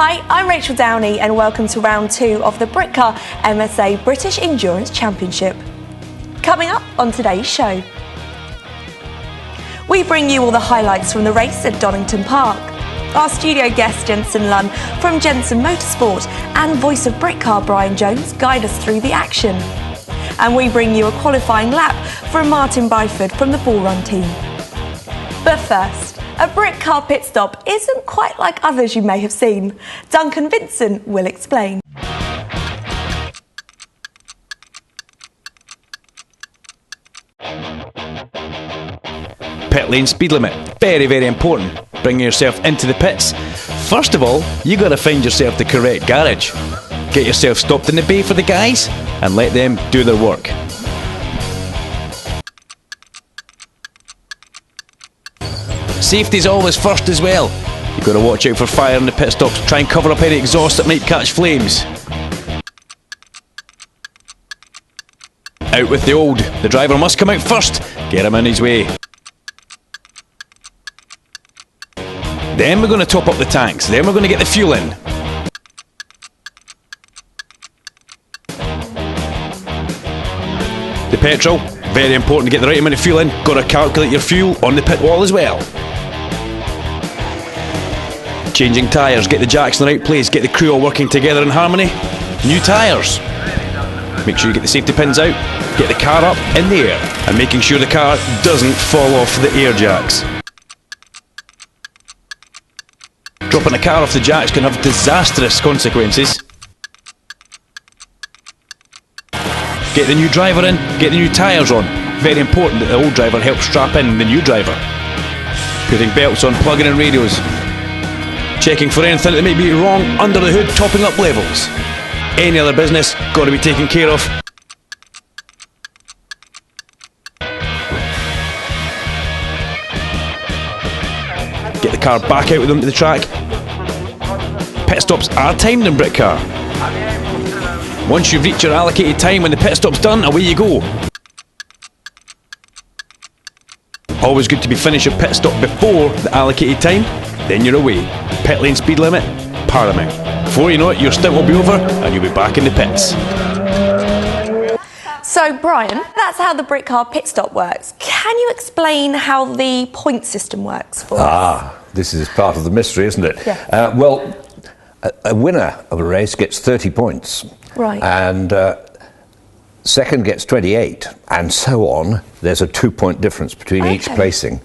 Hi, I'm Rachel Downey and welcome to round 2 of the Britcar MSA British Endurance Championship. Coming up on today's show, we bring you all the highlights from the race at Donington Park. Our studio guest Jensen Lunn from Jensen Motorsport and voice of Britcar Brian Jones guide us through the action. And we bring you a qualifying lap from Martin Byford from the Bull Run team. But first, a Britcar pit stop isn't quite like others you may have seen. Duncan Vincent will explain. Pit lane speed limit, very, very important. Bringing yourself into the pits. First of all, you got to find yourself the correct garage. Get yourself stopped in the bay for the guys and let them do their work. Safety's always first as well. You've got to watch out for fire in the pit stops. Try and cover up any exhaust that might catch flames. Out with the old. The driver must come out first. Get him in his way. Then we're going to top up the tanks. Then we're going to get the fuel in. The petrol, very important to get the right amount of fuel in. Got to calculate your fuel on the pit wall as well. Changing tyres, get the jacks in the right place, get the crew all working together in harmony. New tyres. Make sure you get the safety pins out, get the car up in the air, and making sure the car doesn't fall off the air jacks. Dropping a car off the jacks can have disastrous consequences. Get the new driver in, get the new tyres on. Very important that the old driver helps strap in the new driver. Putting belts on, plugging in radios. Checking for anything that may be wrong under the hood, topping up levels. Any other business got to be taken care of. Get the car back out with them to the track. Pit stops are timed in Britcar. Once you've reached your allocated time, when the pit stop's done, away you go. Always good to be finished your pit stop before the allocated time, then you're away. Pit lane speed limit, paramount. Before you know it, your stint will be over and you'll be back in the pits. So Brian, that's how the Britcar pit stop works. Can you explain how the point system works for us? This is part of the mystery, isn't it? Yeah. Well, a winner of a race gets 30 points. Right. And second gets 28, and so on. There's a 2-point difference between each placing.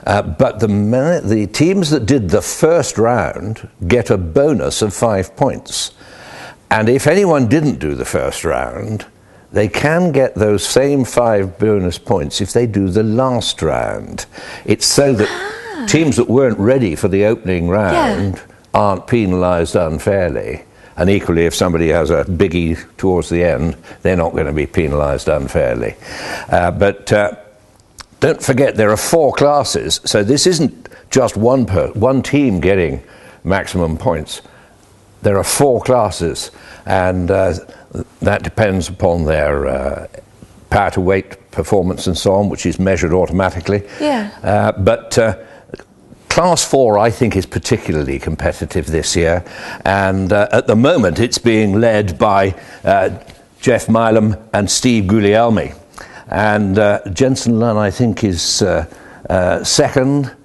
But the teams that did the first round get a bonus of 5 points. And if anyone didn't do the first round, they can get those same 5 bonus points if they do the last round. It's so that teams that weren't ready for the opening round aren't penalised unfairly. And equally, if somebody has a biggie towards the end, they're not going to be penalised unfairly. But don't forget, there are 4 classes, so this isn't just one team getting maximum points. There are 4 classes, and that depends upon their power to weight performance and so on, which is measured automatically. Yeah. But Class 4, I think, is particularly competitive this year, and at the moment it's being led by Jeff Milam and Steve Guglielmi. And Jensen Lunn, I think, is second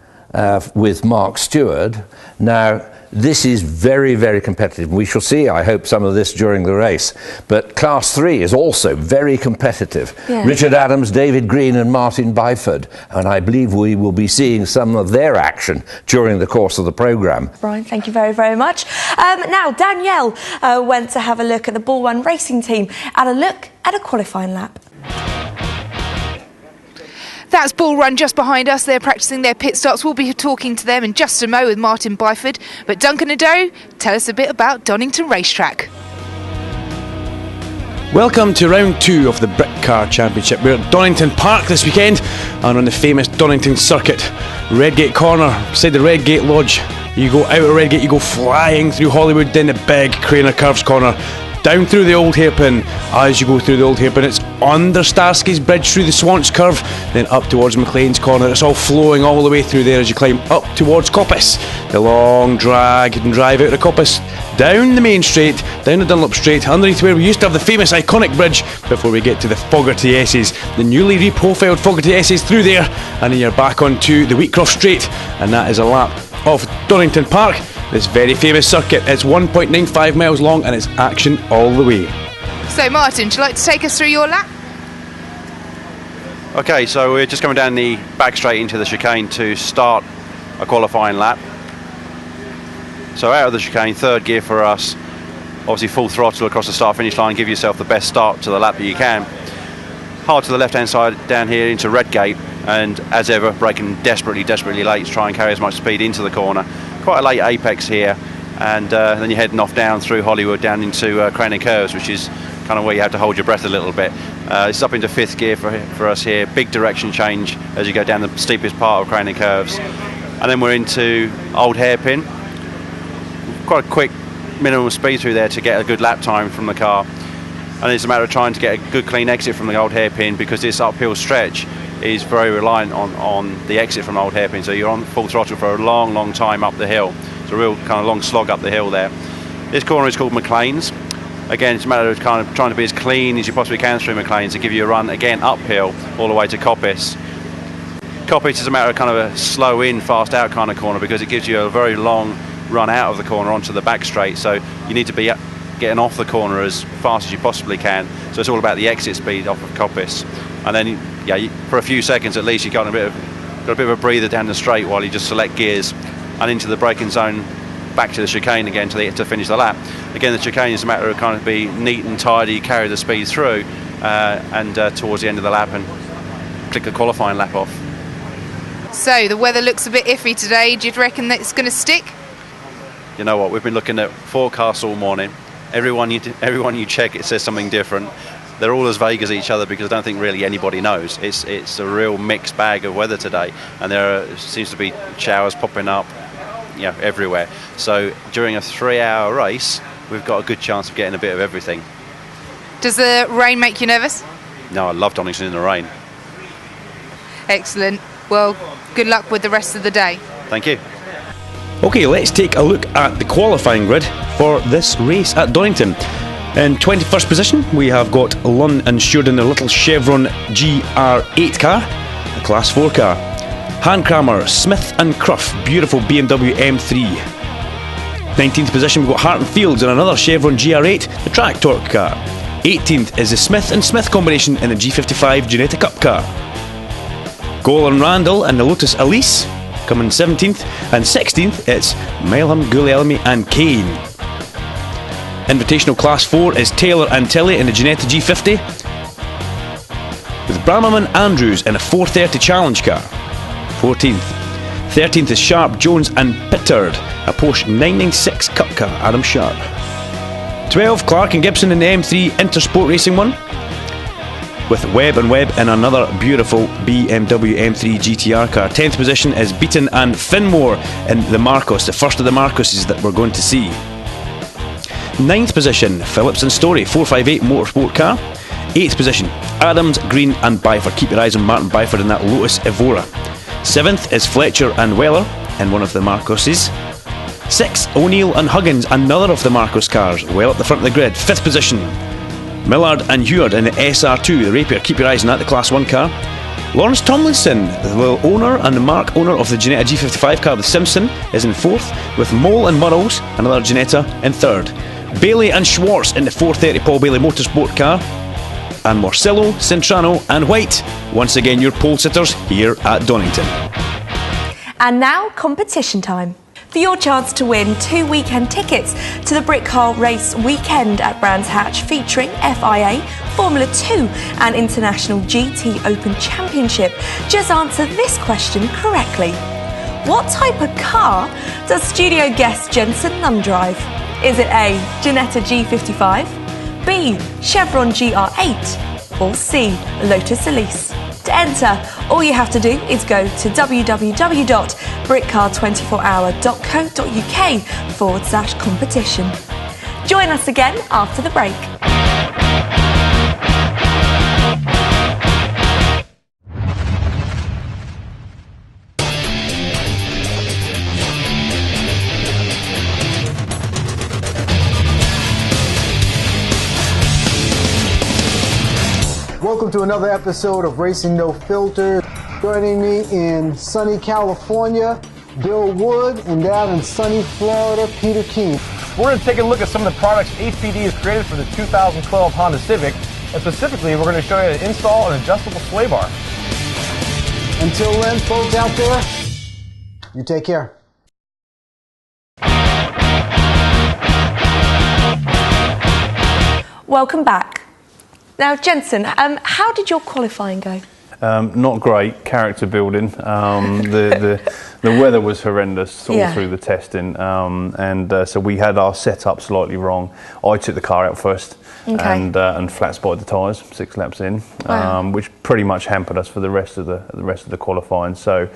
with Mark Stewart. Now, this is very, very competitive. We shall see, I hope, some of this during the race. But Class 3 is also very competitive. Yeah. Richard Adams, David Green and Martin Byford. And I believe we will be seeing some of their action during the course of the programme. Brian, thank you very, very much. Now, Danielle went to have a look at the Bull Run Racing team and a look at a qualifying lap. That's Bull Run just behind us. They're practising their pit stops. We'll be talking to them in just a mo with Martin Byford. But Duncan Ado, tell us a bit about Donington Racetrack. Welcome to round 2 of the Britcar Championship. We're at Donington Park this weekend and on the famous Donington circuit. Redgate Corner, beside the Redgate Lodge. You go out of Redgate, you go flying through Hollywood, then the big Craner Curves corner. down through the old hairpin. As you go through the old hairpin, it's under Starsky's Bridge through the Swans curve, then up towards McLean's Corner. It's all flowing all the way through there as you climb up towards Coppice. The long drag and drive out of Coppice, down the main straight, down the Dunlop Straight, underneath where we used to have the famous iconic bridge before we get to the Fogarty S's. The newly reprofiled Fogarty S's through there, and then you're back onto the Wheatcroft Straight, and that is a lap of Donington Park, this very famous circuit. It's 1.95 miles long and it's action all the way. So Martin, would you like to take us through your lap? Okay, so we're just coming down the back straight into the chicane to start a qualifying lap. So out of the chicane, third gear for us, obviously full throttle across the start finish line, give yourself the best start to the lap that you can. Hard to the left hand side down here into Redgate, and as ever braking desperately late to try and carry as much speed into the corner. Quite a late apex here, and then you're heading off down through Hollywood down into Crown and Curves, which is kind of where you have to hold your breath a little bit. It's up into fifth gear for us here, big direction change as you go down the steepest part of Crown and Curves, and then we're into Old Hairpin. Quite a quick minimum speed through there to get a good lap time from the car, and it's a matter of trying to get a good clean exit from the Old Hairpin, because this uphill stretch is very reliant on the exit from Old Hairpin, so you're on full throttle for a long time up the hill. It's a real kind of long slog up the hill there. This corner is called McLean's. Again, it's a matter of kind of trying to be as clean as you possibly can through McLean's to give you a run again uphill all the way to Coppice. Coppice is a matter of kind of a slow in, fast out kind of corner, because it gives you a very long run out of the corner onto the back straight, so you need to be getting off the corner as fast as you possibly can. So it's all about the exit speed off of Coppice, and then for a few seconds at least you got a bit of a breather down the straight while you just select gears and into the braking zone, back to the chicane again to finish the lap. Again, the chicane is a matter of kind of be neat and tidy, carry the speed through, and towards the end of the lap and click the qualifying lap off. So the weather looks a bit iffy today. Do you reckon that it's going to stick? You know what, we've been looking at forecasts all morning. Everyone you check, it says something different. They're all as vague as each other, because I don't think really anybody knows. It's a real mixed bag of weather today, and there seems to be showers popping up, everywhere. So during a 3-hour race, we've got a good chance of getting a bit of everything. Does the rain make you nervous? No, I love Donington in the rain. Excellent. Well, good luck with the rest of the day. Thank you. Okay, let's take a look at the qualifying grid for this race at Donington. In 21st position, we have got Lunn and Stewart in their little Chevron GR8 car, a Class 4 car. Handcrammer, Smith and Cruff, beautiful BMW M3. 19th position, we've got Hart and Fields in another Chevron GR8, the Track Torque car. 18th is the Smith and Smith combination in a G55 Ginetta Cup car. Goal and Randall and the Lotus Elise coming 17th, and 16th it's Melham, Guglielmi and Kane. Invitational Class 4 is Taylor and Tilly in the Ginetta G50, with Brammerman Andrews in a 430 Challenge car. 14th. 13th is Sharp, Jones and Pittard, a Porsche 996 Cup car, Adam Sharp. 12, Clark and Gibson in the M3 Intersport Racing 1, with Webb and Webb in another beautiful BMW M3 GTR car. 10th position is Beaton and Finmore in the Marcos, the first of the Marcoses that we're going to see. 9th position, Phillips and Story 458 Motorsport car. 8th position, Adams, Green and Byford. Keep your eyes on Martin Byford in that Lotus Evora. 7th is Fletcher and Weller in one of the Marcoses. 6th, O'Neill and Huggins, another of the Marcos cars, well up the front of the grid. 5th position, Millard and Heward in the SR2, the Rapier. Keep your eyes on that, the Class 1 car. Lawrence Tomlinson, the owner and the marque owner of the Ginetta G55 car, the Simpson, is in 4th, with Mole and Murrows, another Ginetta, in 3rd. Bailey and Schwartz in the 430 Paul Bailey Motorsport car. And Morcello, Centrano and White, once again your pole sitters here at Donington. And now competition time. For your chance to win 2 weekend tickets to the Britcar race weekend at Brands Hatch, featuring FIA, Formula 2 and International GT Open Championship, just answer this question correctly. What type of car does studio guest Jensen Nunn drive? Is it A, Ginetta G55, B, Chevron GR8, or C, Lotus Elise? To enter, all you have to do is go to www.britcar24hour.co.uk/competition. Join us again after the break. Welcome to another episode of Racing No Filter. Joining me in sunny California, Bill Wood, and down in sunny Florida, Peter King. We're going to take a look at some of the products HPD has created for the 2012 Honda Civic, and specifically we're going to show you how to install an adjustable sway bar. Until then, folks out there, you take care. Welcome back. Now, Jensen, how did your qualifying go? Not great, character building. The weather was horrendous all through the testing, so we had our setup slightly wrong. I took the car out first and flat spotted the tyres 6 laps in, which pretty much hampered us for the rest of the qualifying. So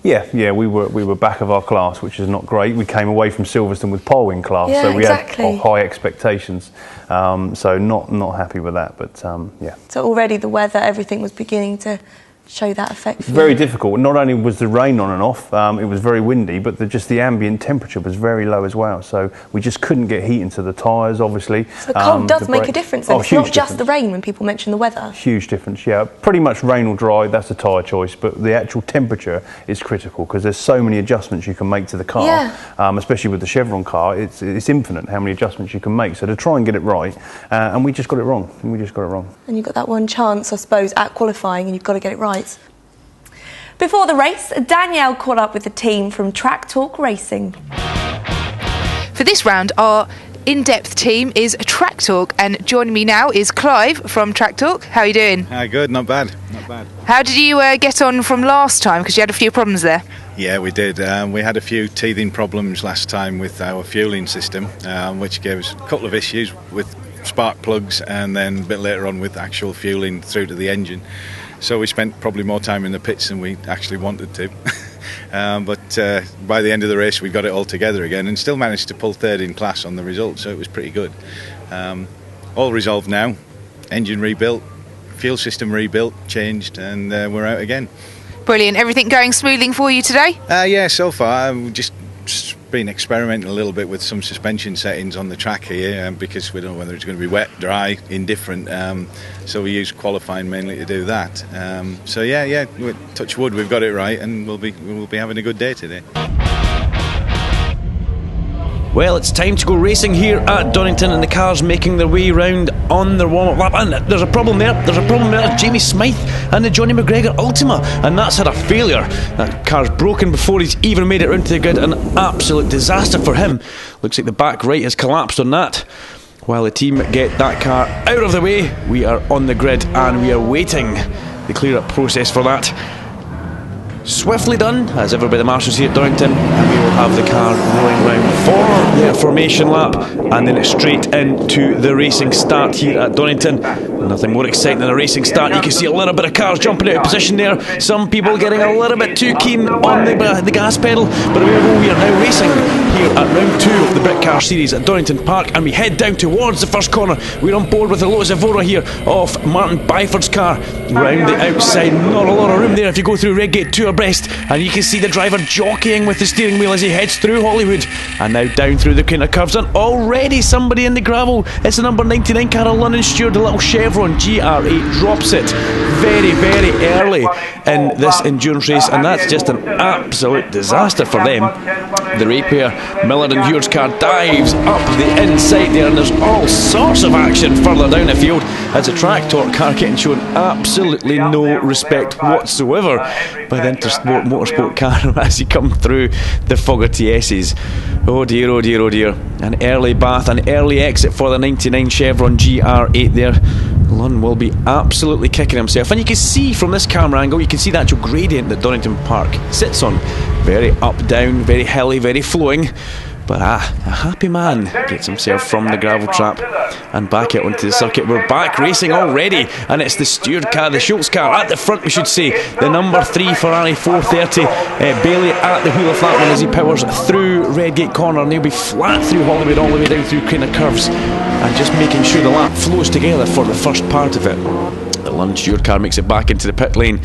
we were back of our class, which is not great. We came away from Silverstone with pole in class, so we had high expectations. So not happy with that, but So already the weather, everything was beginning to show that effect. Very difficult. Not only was the rain on and off, it was very windy, but the ambient temperature was very low as well. So we just couldn't get heat into the tyres, obviously. So the cold does make a difference. It's not just the rain when people mention the weather. Huge difference, yeah. Pretty much rain or dry, that's a tyre choice, but the actual temperature is critical because there's so many adjustments you can make to the car, especially with the Chevron car. It's infinite how many adjustments you can make. So to try and get it right, and we just got it wrong. And you've got that one chance, I suppose, at qualifying, and you've got to get it right. Before the race, Danielle caught up with the team from Track Talk Racing. For this round, our in-depth team is Track Talk, and joining me now is Clive from Track Talk. How are you doing? Good, not bad. How did you get on from last time? Because you had a few problems there. Yeah, we did. We had a few teething problems last time with our fuelling system, which gave us a couple of issues with spark plugs, and then a bit later on with actual fuelling through to the engine. So we spent probably more time in the pits than we actually wanted to. But by the end of the race, we got it all together again and still managed to pull third in class on the result, so it was pretty good. All resolved now. Engine rebuilt, fuel system rebuilt, changed, and we're out again. Brilliant. Everything going smoothly for you today? Yeah, so far. We've just been experimenting a little bit with some suspension settings on the track here because we don't know whether it's going to be wet, dry, indifferent. So we use qualifying mainly to do that. Touch wood, we've got it right, and we'll be having a good day today. Well, it's time to go racing here at Donington, and the cars making their way round on their warm-up lap. And there's a problem there. Jamie Smythe and the Johnny McGregor Ultima, and that's had a failure. That car's broken before he's even made it round to the grid. An absolute disaster for him. Looks like the back right has collapsed on that. While the team get that car out of the way, we are on the grid and we are waiting the clear-up process for that. Swiftly done, as ever by the marshals here at Donington, and we will have the car rolling round for their formation lap, and then straight into the racing start here at Donington. Nothing more exciting than a racing start. You can see a little bit of cars jumping out of position there. Some people getting a little bit too keen on the gas pedal, but we are now racing here at round 2 of the Britcar series at Donington Park, and we head down towards the first corner. We're on board with the Lotus Evora here off Martin Byford's car. Round the outside, not a lot of room there if you go through Redgate 2 abreast, and you can see the driver jockeying with the steering wheel as he heads through Hollywood, and now down through the corner curves, and already somebody in the gravel. It's the number 99 car of London Stewart, the little Chevron GR8 drops it very, very early in this endurance race, and that's just an absolute disaster for them. The Rapier, Miller and Hewitt's car dives up the inside there, and there's all sorts of action further down the field as the Track Talk car getting shown absolutely no respect whatsoever by the Intersport Motorsport car as he come through the Fogarty S's. Oh dear, oh dear, oh dear. An early bath, an early exit for the 99 Chevron GR8 there. Lunn will be absolutely kicking himself, and you can see from this camera angle, you can see the actual gradient that Donington Park sits on. Very up down, very hilly, very flowing. But a happy man gets himself from the gravel trap and back out onto the circuit. We're back racing already, and it's the steward car, the Schultz car at the front, we should say. The number 3 Ferrari 430, Bailey at the wheel of that one as he powers through Redgate Corner, and they'll be flat through Hollywood all the way down through Craner Curves, and just making sure the lap flows together for the first part of it. The Lund steward car makes it back into the pit lane.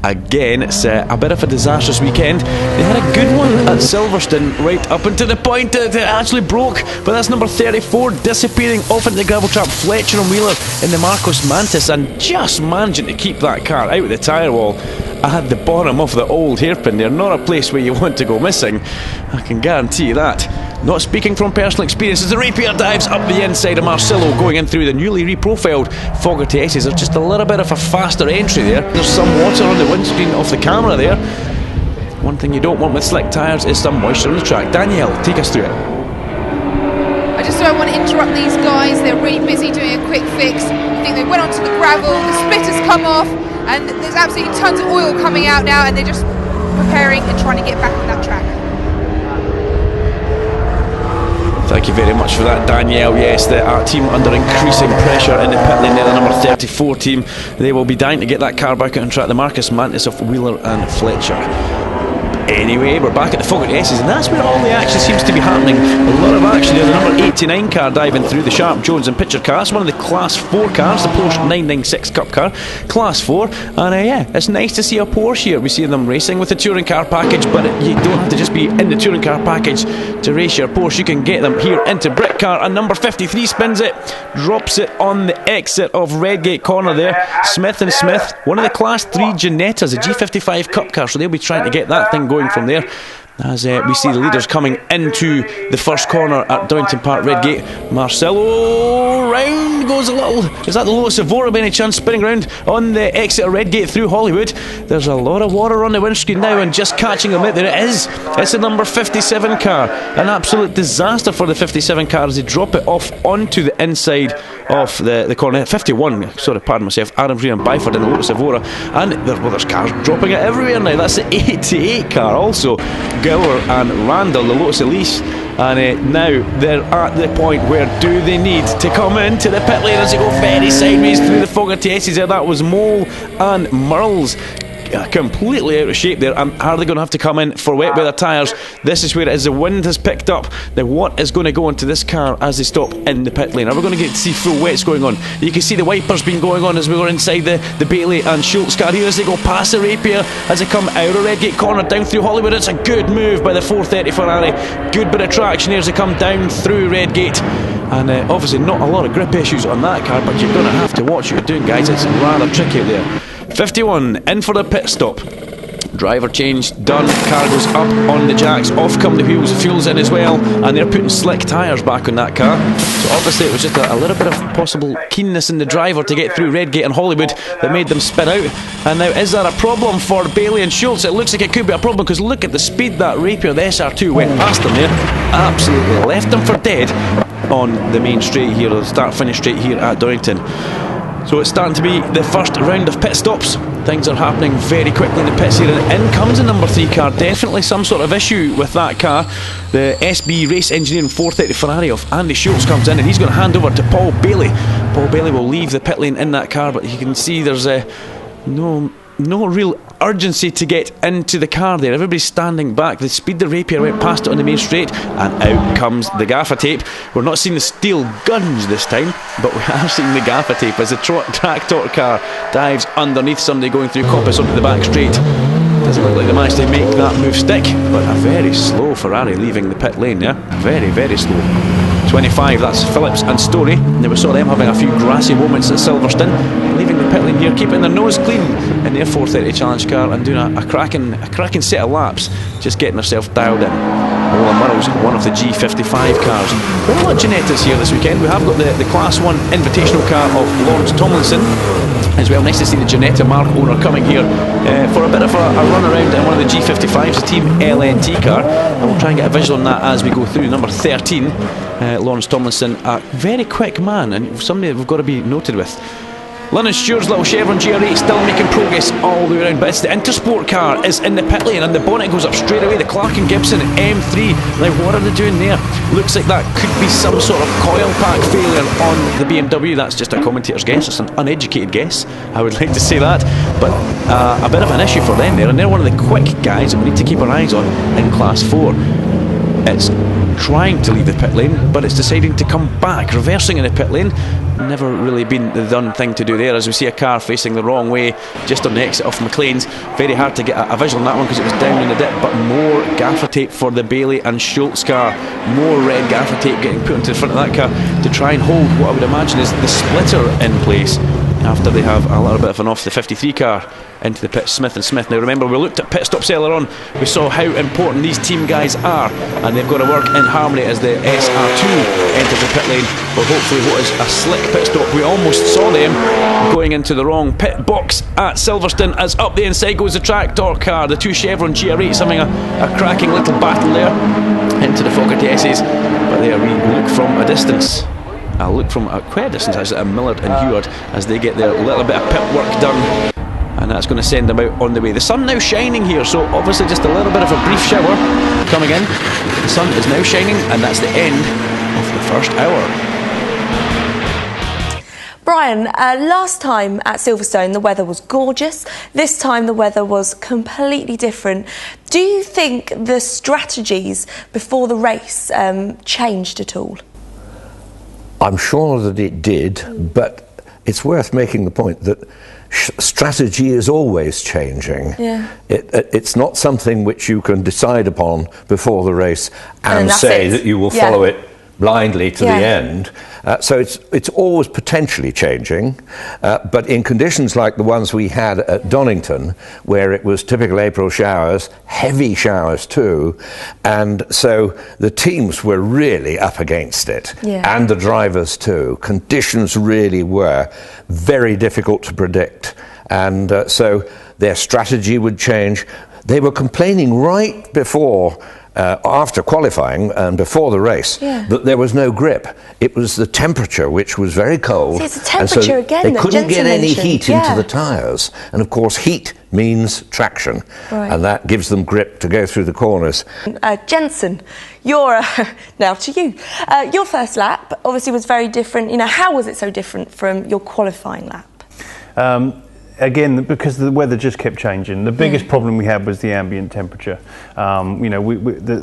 Again, it's a bit of a disastrous weekend. They had a good one at Silverstone right up until the point that it actually broke, but that's number 34 disappearing off into the gravel trap. Fletcher and Wheeler in the Marcos Mantis, and just managing to keep that car out of the tyre wall at the bottom of the old hairpin. They're not a place where you want to go missing, I can guarantee you that. Not speaking from personal experience, as the Rapier dives up the inside of Marcelo, going in through the newly reprofiled Fogarty S's. There's just a little bit of a faster entry there. There's some water on the windscreen of the camera there. One thing you don't want with slick tyres is some moisture on the track. Danielle, take us through it. I just don't want to interrupt these guys. They're really busy doing a quick fix. I think they went onto the gravel, the splitter's come off, and there's absolutely tons of oil coming out now, and they're just preparing and trying to get back on that track. Thank you very much for that, Danielle. Yes, our team under increasing pressure in the pit lane there, the number 34 team. They will be dying to get that car back out on track. The Marcus Mantis of Wheeler and Fletcher. Anyway, we're back at the Fogarty S's, and that's where all the action seems to be happening. A lot of action there. The number 89 car diving through the Sharp, Jones and Pitcher car. It's one of the Class 4 cars, the Porsche 996 Cup car, Class 4. And yeah, it's nice to see a Porsche here. We see them racing with the touring car package, but you don't have to just be in the touring car package to race your Porsche. You can get them here into Britcar, and number 53 spins it, drops it on the exit of Redgate Corner there. Smith and Smith, one of the Class 3 Ginettas, a G55 Cup car, so they'll be trying to get that thing going from there, as we see the leaders coming into the first corner at Donington Park, Redgate. Marcelo round goes a little. Is that the Lotus Evora by any chance, spinning round on the exit of Redgate through Hollywood? There's a lot of water on the windscreen now, and just catching them out. There it is. It's the number 57 car. An absolute disaster for the 57 car as they drop it off onto the inside of the corner. 51, sorry, pardon myself, Adams, Rear and Byford in the Lotus Evora, and there's cars dropping it everywhere now. That's the 88 car also. Gower and Randall, the Lotus Elise, and now they're at the point where do they need to come into the pit lane as they go very sideways through the Fogarty S's there. That was Mole and Merle's completely out of shape there, and are they going to have to come in for wet weather tyres? This is where it is. The wind has picked up. Now what is going to go into this car as they stop in the pit lane? Are we going to get to see full wets going on? You can see the wipers been going on as we were inside the Bailey and Schultz car here as they go past the Rapier as they come out of Redgate Corner down through Hollywood. It's a good move by the 430 Ferrari. Good bit of traction here as they come down through Redgate, and obviously not a lot of grip issues on that car, but you're going to have to watch what you're doing, guys. It's rather tricky out there. 51 in for the pit stop. Driver change done, car goes up on the jacks, off come the wheels, fuel's in as well, and they're putting slick tyres back on that car. So obviously it was just a little bit of possible keenness in the driver to get through Redgate and Hollywood that made them spin out. And now, is that a problem for Bailey and Schultz? It looks like it could be a problem, because look at the speed that Rapier, the SR2, went past them there. Absolutely left them for dead on the main straight here, or the start-finish straight here at Donington. So it's starting to be the first round of pit stops. Things are happening very quickly in the pits here, and in comes the number 3 car. Definitely some sort of issue with that car. The SB Race Engineering 430 Ferrari of Andy Schultz comes in, and he's going to hand over to Paul Bailey. Paul Bailey will leave the pit lane in that car, but you can see there's no real urgency to get into the car there. Everybody's standing back. The speed the Rapier went past it on the main straight, and out comes the gaffer tape. We're not seeing the steel guns this time, but we have seen the gaffer tape as the tractor car dives underneath somebody going through Coppice onto the back straight. Doesn't look like they managed to make that move stick, but a very slow Ferrari leaving the pit lane, yeah? Very, very slow. 25, that's Phillips and Story. Now we saw them having a few grassy moments at Silverstone, leaving the pit lane here, keeping their nose clean in their 430 Challenge car and doing a cracking set of laps, just getting herself dialed in. Roland Murrow's one of the G55 cars. Well, a lot of Ginettas here this weekend. We have got the Class 1 Invitational car of Lawrence Tomlinson as well. Nice to see the Ginetta Mark owner coming here for a bit of a run around in one of the G55s, the Team LNT car, and we'll try and get a visual on that as we go through. Number 13, Lawrence Tomlinson, a very quick man, and somebody that we've got to be noted with. London Stewart's little Chevron GR8 still making progress all the way around, but it's the Intersport car is in the pit lane and the bonnet goes up straight away. The Clark and Gibson M3. Now what are they doing there? Looks like that could be some sort of coil pack failure on the BMW. That's just a commentator's guess. It's an uneducated guess, I would like to say that, but a bit of an issue for them there, and they're one of the quick guys that we need to keep our eyes on in Class 4. It's trying to leave the pit lane, but it's deciding to come back, reversing in the pit lane. Never really been the done thing to do there, as we see a car facing the wrong way just on the exit off McLean's. Very hard to get a visual on that one because it was down in the dip, but more gaffer tape for the Bailey and Schultz car. More red gaffer tape getting put into the front of that car to try and hold what I would imagine is the splitter in place after they have a little bit of an off the 53 car into the pit, Smith and Smith. Now remember, we looked at pit stops earlier on, we saw how important these team guys are, and they've got to work in harmony as the SR2 enters the pit lane for hopefully what is a slick pit stop. We almost saw them going into the wrong pit box at Silverstone, as up the inside goes the tractor car. The two Chevron GR8s having a cracking little battle there into the Fogarty S's, but there we look from a distance. I'll look from quite a distance actually at Millard and Heward as they get their little bit of pit work done, and that's going to send them out on the way. The sun now shining here, so obviously just a little bit of a brief shower coming in. The sun is now shining, and that's the end of the first hour. Brian, last time at Silverstone the weather was gorgeous. This time the weather was completely different. Do you think the strategies before the race changed at all? I'm sure that it did, but it's worth making the point that strategy is always changing. Yeah. It's not something which you can decide upon before the race and say that you will follow it blindly to the end. So it's always potentially changing, but in conditions like the ones we had at Donington, where it was typical April showers, heavy showers too, and so the teams were really up against it, and the drivers too. Conditions really were very difficult to predict, and so their strategy would change. They were complaining right before after qualifying and before the race that there was no grip. It was the temperature, which was very cold. See, it's the temperature and so again they couldn't get any heat into the tyres, and of course heat means traction, and that gives them grip to go through the corners. Jensen, you're now to you. Your first lap obviously was very different. You know, how was it so different from your qualifying lap? Again, because the weather just kept changing. The biggest problem we had was the ambient temperature. You know,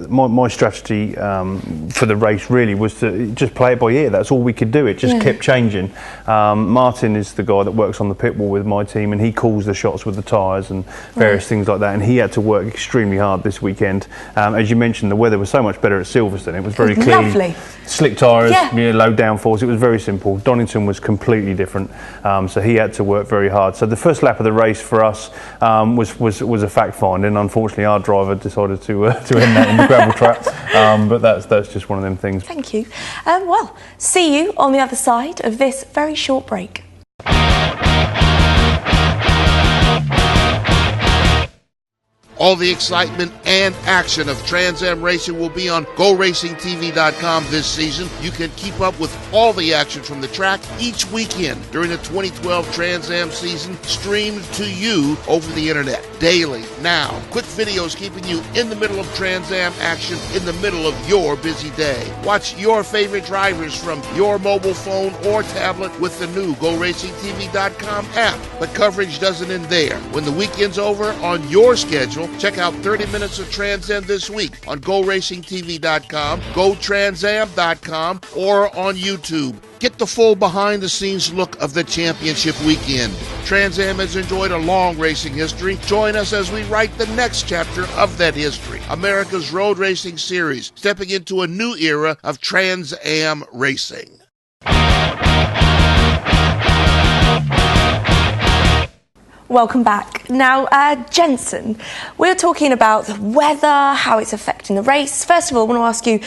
my strategy for the race really was to just play it by ear. That's all we could do. It just kept changing. Martin is the guy that works on the pit wall with my team, and he calls the shots with the tyres and various things like that. And he had to work extremely hard this weekend. As you mentioned, the weather was so much better at Silverstone. It was very clean. Lovely. Slick tyres, you know, low downforce. It was very simple. Donington was completely different, so he had to work very hard. So the first lap of the race for us was a fact find, and unfortunately our driver decided to end that in the gravel trap. But that's just one of them things. Thank you. Well, see you on the other side of this very short break. All the excitement and action of Trans Am racing will be on GoRacingTV.com this season. You can keep up with all the action from the track each weekend during the 2012 Trans Am season, streamed to you over the internet daily. Now, quick videos keeping you in the middle of Trans Am action in the middle of your busy day. Watch your favorite drivers from your mobile phone or tablet with the new GoRacingTV.com app. But coverage doesn't end there. When the weekend's over, on your schedule, check out 30 minutes of Trans Am this week on GoRacingTV.com, GoTransAm.com, or on YouTube. Get the full behind-the-scenes look of the championship weekend. Trans Am has enjoyed a long racing history. Join us as we write the next chapter of that history. America's Road Racing Series, stepping into a new era of Trans Am racing. Welcome back. Now, Jensen, we're talking about the weather, how it's affecting the race. First of all, I want to ask you,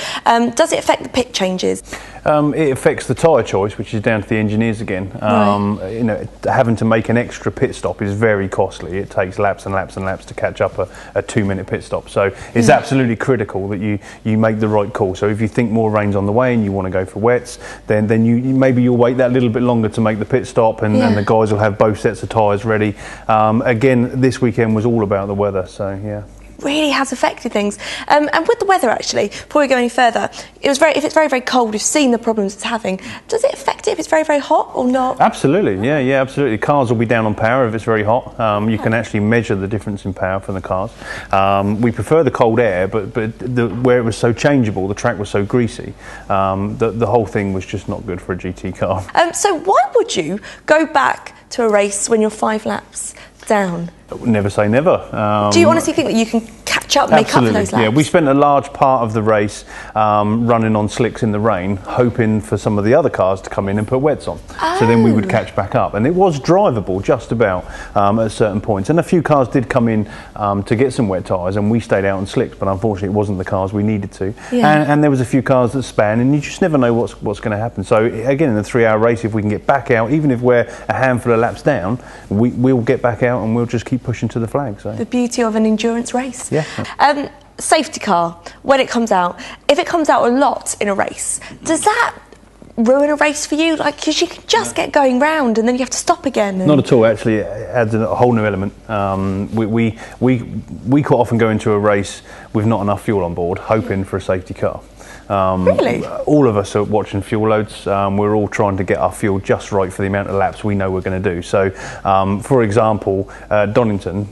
does it affect the pit changes? It affects the tyre choice, which is down to the engineers again. Right. You know, having to make an extra pit stop is very costly. It takes laps and laps and laps to catch up a 2-minute pit stop. So it's absolutely critical that you make the right call. So if you think more rain's on the way and you want to go for wets, then you maybe you'll wait that little bit longer to make the pit stop, and the guys will have both sets of tyres ready. Again, this weekend was all about the weather. So yeah. Really has affected things. And with the weather, actually, before we go any further, if it's very, very cold, we've seen the problems it's having. Does it affect it if it's very, very hot or not? Absolutely, yeah, absolutely. Cars will be down on power if it's very hot. You can actually measure the difference in power from the cars. We prefer the cold air, but where it was so changeable, the track was so greasy, the whole thing was just not good for a GT car. So why would you go back to a race when you're 5 laps down? Never say never. Do you honestly think that you can catch up and make up for those laps? Yeah, we spent a large part of the race running on slicks in the rain, hoping for some of the other cars to come in and put wets on. So then we would catch back up. And it was drivable just about at certain points. And a few cars did come in to get some wet tyres, and we stayed out on slicks, but unfortunately it wasn't the cars we needed to. Yeah. And there was a few cars that span, and you just never know what's going to happen. So again, in the 3-hour race, if we can get back out, even if we're a handful of laps down, we'll get back out and we'll just keep pushing to the flag. So the beauty of an endurance race. Yeah. Safety car, when it comes out, if it comes out a lot in a race, does that ruin a race for you? Like, because you can just get going round and then you have to stop again. Not at all. Actually, it adds a whole new element. We quite often go into a race with not enough fuel on board, hoping for a safety car. Really? All of us are watching fuel loads. We're all trying to get our fuel just right for the amount of laps we know we're going to do. So, for example, Donington,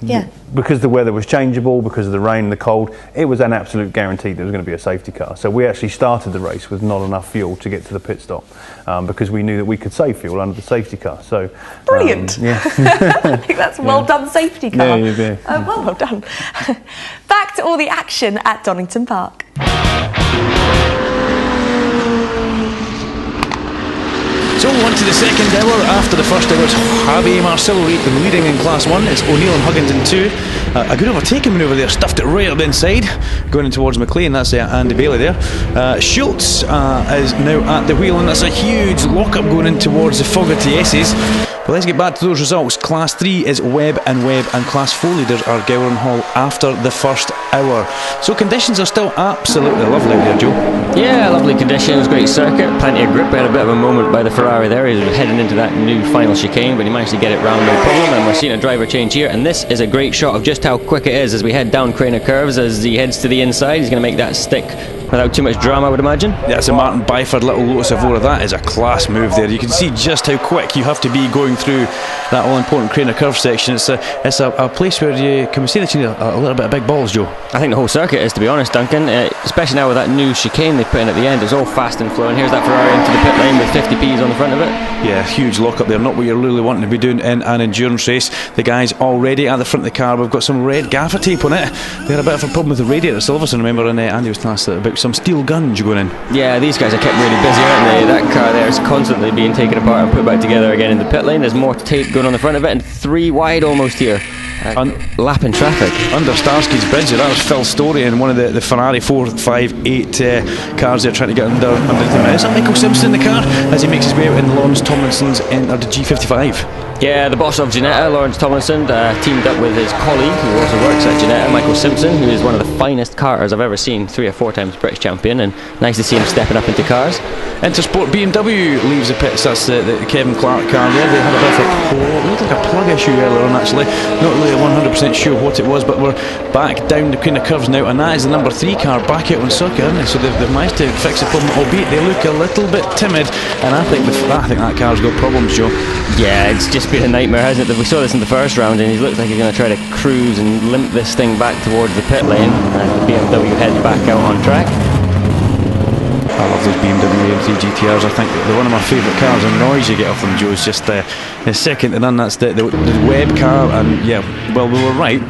because the weather was changeable, because of the rain and the cold, it was an absolute guarantee there was going to be a safety car. So we actually started the race with not enough fuel to get to the pit stop, because we knew that we could save fuel under the safety car. So brilliant. Yeah. I think that's a well done safety car. Yeah. Well done. Back to all the action at Donington Park. So on to the second hour. After the first hour, it's Javi Marcelo leading in Class 1. It's O'Neill and Huggins in 2. A good overtaking manoeuvre there, stuffed it right up the inside, going in towards McLean. That's Andy Bailey there. Schultz is now at the wheel, and that's a huge lock-up going in towards the Fogarty S's. But let's get back to those results. Class 3 is Webb, and Class 4 leaders are Gowran Hall after the first hour. So conditions are still absolutely lovely there, Joe. Yeah, lovely conditions, great circuit, plenty of grip. We had a bit of a moment by the Ferrari there. He was heading into that new final chicane, but he managed to get it round no problem, and we're seeing a driver change here, and this is a great shot of just how quick it is as we head down Craner Curves. As he heads to the inside, he's going to make that stick without too much drama, I would imagine. Yeah, it's a Martin Byford little Lotus Evora. That is a class move there. You can see just how quick you have to be going through that all-important Craner Curve section. It's a place where can we say that you need a little bit of big balls, Joe? I think the whole circuit is, to be honest, Duncan, especially now with that new chicane they put in at the end. It's all fast and flowing. Here's that Ferrari into the pit lane with 50Ps on the front of it. Yeah, huge lock up there, not what you're really wanting to be doing in an endurance race. The guys already at the front of the car, we've got some red gaffer tape on it. They had a bit of a problem with the radiator at Silverstone, remember, and Andy was telling us about some steel guns going in. Yeah, these guys are kept really busy, aren't they? That car there is constantly being taken apart and put back together again in the pit lane. There's more tape going on the front of it, and 3 wide almost here. Lap in traffic under Starsky's bridge. That was Phil Story in one of the Ferrari 458 cars they're trying to get under the minutes. Is that Michael Simpson in the car as he makes his way out in Lawrence Tomlinson's entered the G55? Yeah, the boss of Ginetta, Lawrence Tomlinson, teamed up with his colleague who also works at Ginetta, Michael Simpson, who is one of the finest karters I've ever seen, 3 or 4 times British champion, and nice to see him stepping up into cars. Intersport BMW leaves the pits. That's the Kevin Clark car there. They had a bit of a plug issue earlier on, actually. Not really 100% sure what it was, but we're back down the Craner Curves now, and that is the number 3 car back out on circuit, isn't it? So they've managed to fix the problem, albeit they look a little bit timid, and I think that car's got problems, Joe. Yeah, it's just been a nightmare, hasn't it? We saw this in the first round, and he looks like he's going to try to cruise and limp this thing back towards the pit lane, and the BMW heads back out on track. I love those BMW M3 GTRs. I think they're one of my favourite cars. The noise you get off them, Joe, is just second to none. That's the Webb car, and yeah, well, we were right.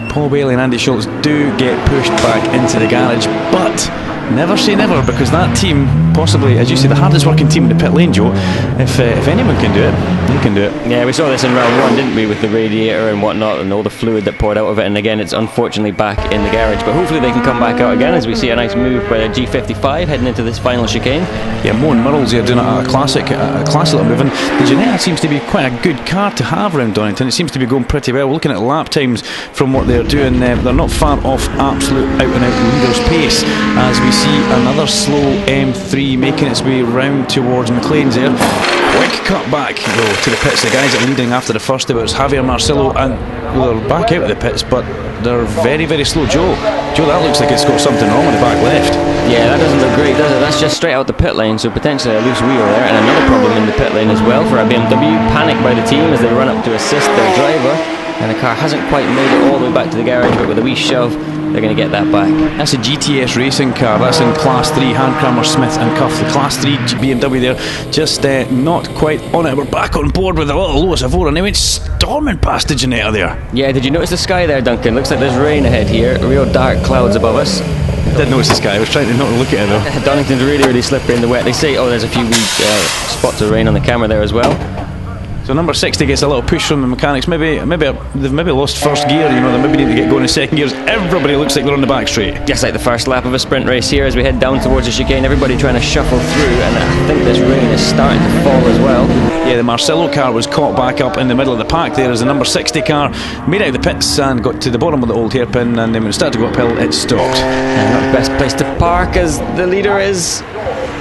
Paul Bailey and Andy Schultz do get pushed back into the garage, but never say never, because that team, possibly, as you say, the hardest working team in the pit lane, Joe. If anyone can do it, they can do it. Yeah, we saw this in round 1, didn't we, with the radiator and whatnot, and all the fluid that poured out of it. And again, it's unfortunately back in the garage, but hopefully they can come back out again, as we see a nice move by the G55 heading into this final chicane. Yeah, Mo and Murrells here doing a classic little move, and the Ginetta seems to be quite a good car to have around Donington. It seems to be going pretty well. We're looking at lap times from what they're doing. They're not far off absolute out-and-out leader's pace, as we see another slow M3 making its way round towards McLean's there. Quick cut back though to the pits. The guys that are leading after the first, it was Javier Marcelo, and they're back out of the pits, but they're very, very slow. Joe, that looks like it's got something wrong with the back left. Yeah, that doesn't look great, does it? That's just straight out the pit lane, so potentially a loose wheel there, and another problem in the pit lane as well for a BMW. Panic by the team as they run up to assist their driver, and the car hasn't quite made it all the way back to the garage, but with a wee shove, they're going to get that back. That's a GTS racing car. That's in Class 3, Handcrammer, Smith and Cuff. The Class 3 BMW there, just not quite on it. We're back on board with a little Lotus Evora, and they went storming past the Ginetta there. Yeah, did you notice the sky there, Duncan? Looks like there's rain ahead here, real dark clouds above us. I did notice the sky. I was trying to not look at it though. Donington's really, really slippery in the wet. They say, there's a few wee spots of rain on the camera there as well. So number 60 gets a little push from the mechanics. Maybe they've lost first gear. They maybe need to get going in second gears. Everybody looks like they're on the back straight. Just like the first lap of a sprint race here, as we head down towards the chicane. Everybody trying to shuffle through, and I think this rain is starting to fall as well. Yeah, the Marcelo car was caught back up in the middle of the pack there as the number 60 car made out of the pits and got to the bottom of the old hairpin, and then when it started to go uphill, it stopped. Not the best place to park as the leader is.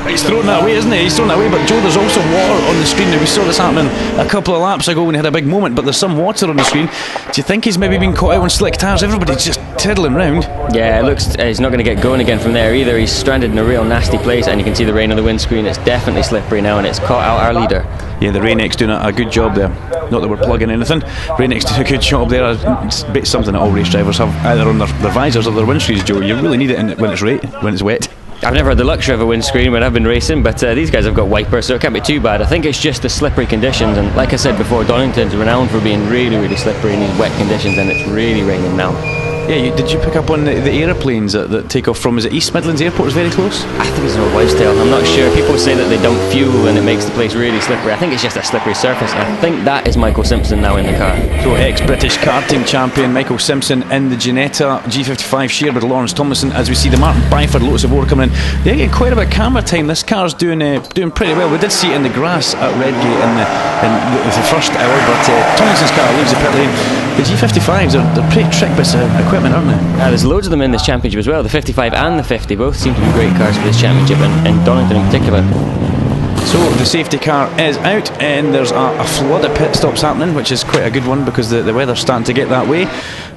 He's thrown that away, isn't he? He's thrown that away, but Joe, there's also water on the screen. Now, we saw this happening a couple of laps ago when he had a big moment, but there's some water on the screen. Do you think he's maybe been caught out on slick tyres? Everybody's just tiddling round. Yeah, it looks he's not going to get going again from there either. He's stranded in a real nasty place, and you can see the rain on the windscreen. It's definitely slippery now, and it's caught out our leader. Yeah, the Rain X doing a good job there. Not that we're plugging anything. Rain X doing a good job there. It's something that all race drivers have either on their visors or their windscreens, Joe. You really need it when it's wet. I've never had the luxury of a windscreen when I've been racing, but these guys have got wipers, so it can't be too bad. I think it's just the slippery conditions, and like I said before, Donington's renowned for being really, really slippery in these wet conditions, and it's really raining now. Yeah, did you pick up on the aeroplanes that take off from, is it East Midlands Airport is very close? I think it's North Webster. I'm not sure. People say that they don't fuel and it makes the place really slippery. I think it's just a slippery surface, and I think that is Michael Simpson now in the car. So ex-British karting champion Michael Simpson in the Ginetta G55 shared with Lawrence Tomlinson, as we see the Martin Byford Lotus Evora coming in. They get quite a bit of camera time. This car's doing pretty well. We did see it in the grass at Redgate in the first hour, but Tomlinson's car leaves the pit lane. The G55s they're pretty trick bits of equipment, aren't they? There's loads of them in this championship as well. The 55 and the 50 both seem to be great cars for this championship, and Donington in particular. So the safety car is out, and there's a flood of pit stops happening, which is quite a good one because the weather's starting to get that way.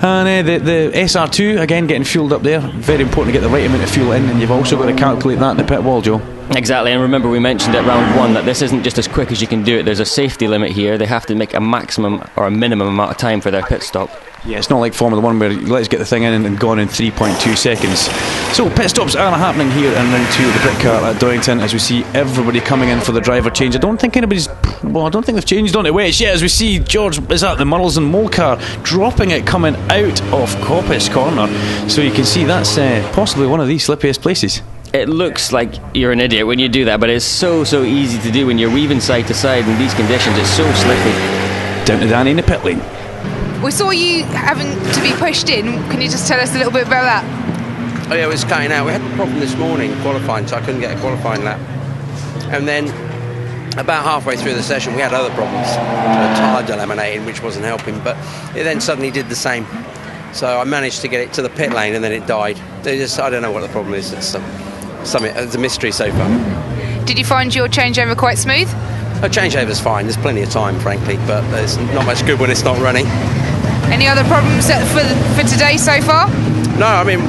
And the SR2 again getting fueled up there. Very important to get the right amount of fuel in, and you've also got to calculate that in the pit wall, Joe. Exactly, and remember we mentioned at round 1 that this isn't just as quick as you can do it. There's a safety limit here. They have to make a maximum or a minimum amount of time for their pit stop. Yeah, it's not like Formula 1 where let's get the thing in and gone in 3.2 seconds. So pit stops are happening here in round 2 of the Britcar at Donington, as we see everybody coming in for the driver change. I don't think they've changed onto wets yet, as we see George is at the Murrells and Mole car, dropping it coming out of Coppice Corner. So you can see that's possibly one of the slippiest places. It looks like you're an idiot when you do that, but it's so easy to do when you're weaving side to side in these conditions. It's so slippery. Down to Danny in the pit lane. We saw you having to be pushed in. Can you just tell us a little bit about that? Oh yeah, it was cutting out. We had a problem this morning qualifying, so I couldn't get a qualifying lap. And then about halfway through the session, we had other problems. A tyre delaminating, which wasn't helping, but it then suddenly did the same. So I managed to get it to the pit lane, and then it died. I don't know what the problem is. It's a mystery so far. Did you find your changeover quite smooth? A changeover's fine. There's plenty of time, frankly, but there's not much good when it's not running. Any other problems for today so far? No, I mean,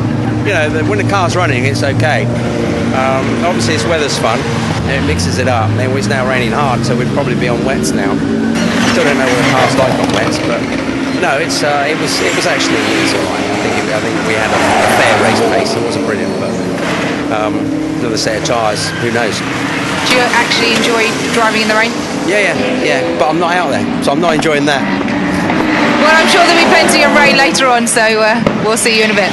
when the car's running, it's okay. Obviously, this weather's fun. It mixes it up. It's now raining hard, so we'd probably be on wets now. Still don't know what the car's like on wets, but no, it was actually all right. I think we had a fair race pace. It wasn't brilliant, but another set of tyres. Who knows? Do you actually enjoy driving in the rain? Yeah. But I'm not out there, so I'm not enjoying that. Well, I'm sure there'll be plenty of rain later on, so we'll see you in a bit.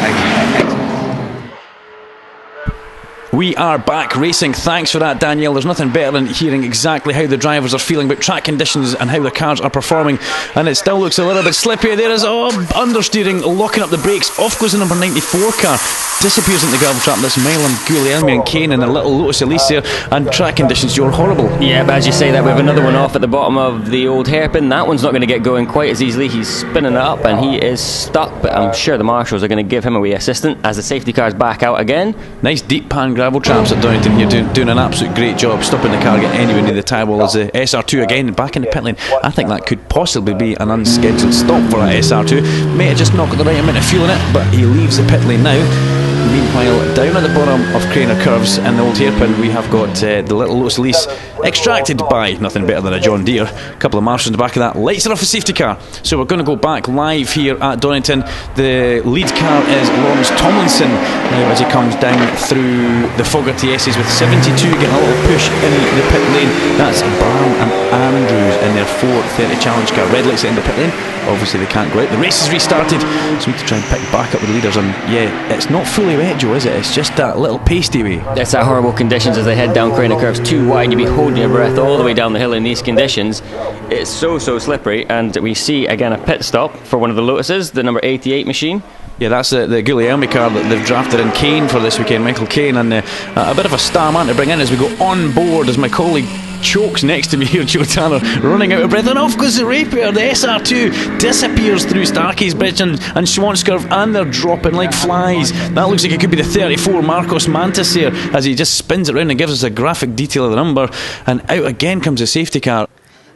We are back racing. Thanks for that, Danielle. There's nothing better than hearing exactly how the drivers are feeling about track conditions and how the cars are performing. And it still looks a little bit slippy. There is understeering, locking up the brakes. Off goes the number 94 car. Disappears into the gravel trap. This Milan, Guglielmi and Kane and a little Lotus Elise there. And track conditions, you're horrible. Yeah, but as you say that, we have another one off at the bottom of the old hairpin. That one's not going to get going quite as easily. He's spinning it up and he is stuck. But I'm sure the marshals are going to give him a wee assistant as the safety car's back out again. Nice deep pan gravel traps at Donington here, doing an absolute great job stopping the car, get anywhere near the tyre wall. As the SR2 again back in the pit lane. I think that could possibly be an unscheduled stop for that SR2. May have just not got the right amount of fuel in it, but he leaves the pit lane now. Meanwhile, down at the bottom of Craner Curves in the old hairpin, we have got the little Lotus Elise extracted by nothing better than a John Deere. A couple of marshals in the back of that. Lights are off the safety car. So we're going to go back live here at Donington. The lead car is Lawrence Tomlinson now as he comes down through the Fogarty S's with 72, getting a little push in the pit lane. That's Bram and Andrews in their 430 challenge car. Red lights in the pit lane. Obviously they can't go out. The race has restarted, so we need to try and pick back up with the leaders. And yeah, it's not fully wet, Joe, is it? It's just that little pasty way. It's that horrible conditions as they head down Craner Curves too wide. You'd be holding your breath all the way down the hill in these conditions. It's so slippery, and we see again a pit stop for one of the Lotuses, the number 88 machine. Yeah, that's the Guglielmi car that they've drafted in Kane for this weekend, Michael Kane, and a bit of a star man to bring in as we go on board as my colleague chokes next to me here, Joe Tanner, running out of breath, and off goes the Rapier. The SR2 disappears through Starkey's Bridge and Schwanskirf, and they're dropping like flies. That looks like it could be the 34 Marcos Mantis here as he just spins it around and gives us a graphic detail of the number, and out again comes the safety car.